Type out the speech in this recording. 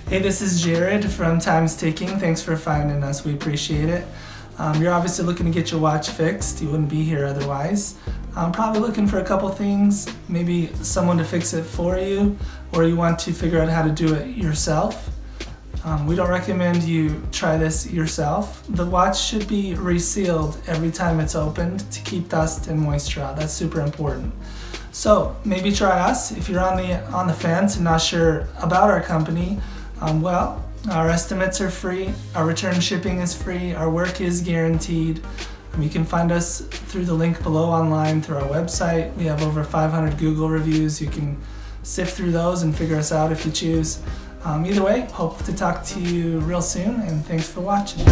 Hey, this is Jared from Time's Ticking. Thanks for finding us. We appreciate it. You're obviously looking to get your watch fixed. You wouldn't be here otherwise. I'm probably looking for a couple things, maybe someone to fix it for you, or you want to figure out how to do it yourself. We don't recommend you try this yourself. The watch should be resealed every time it's opened to keep dust and moisture out. That's super important. So maybe try us. If you're on the fence and not sure about our company, well, our estimates are free, our return shipping is free, our work is guaranteed. You can find us through the link below online through our website. We have over 500 Google reviews. You can sift through those and figure us out if you choose. Either way, hope to talk to you real soon, and thanks for watching.